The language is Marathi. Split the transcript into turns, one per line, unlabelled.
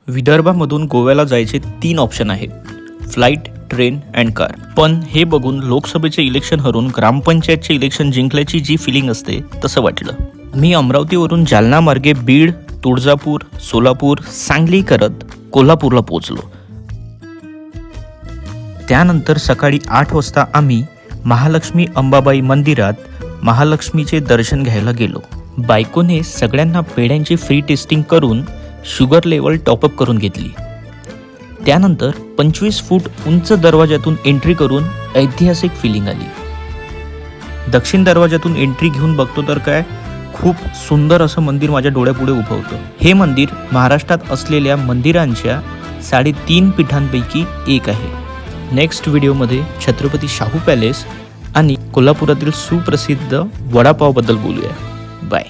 विदर्भामधून गोव्याला जायचे 3 ऑप्शन आहेत, फ्लाईट, ट्रेन अँड कार. पण हे बघून लोकसभेचे इलेक्शन हरून ग्रामपंचायतचे इलेक्शन जिंकल्याची जी फिलिंग असते तसं वाटलं. मी अमरावतीवरून जालना मार्गे बीड, तुळजापूर, सोलापूर, सांगली करत कोल्हापूरला पोहोचलो. त्यानंतर सकाळी 8 वाजता आम्ही महालक्ष्मी अंबाबाई मंदिरात महालक्ष्मीचे दर्शन घ्यायला गेलो. बायकोने सगळ्यांना पेढ्यांची फ्री टेस्टिंग करून शुगर लेवल टॉपअप करून घेतली. त्यानंतर 25 फूट उंच दरवाजातून एंट्री करून ऐतिहासिक फिलिंग आली. दक्षिण दरवाजातून एंट्री घेऊन बघतो तर काय खूप सुंदर असं मंदिर माझ्या डोळ्यापुढे उभं होतं. हे मंदिर महाराष्ट्रात असलेल्या मंदिरांच्या 3.5 पीठांपैकी एक आहे. नेक्स्ट व्हिडिओमध्ये छत्रपती शाहू पॅलेस आणि कोल्हापुरातील सुप्रसिद्ध वडापावबद्दल बोलूया. बाय.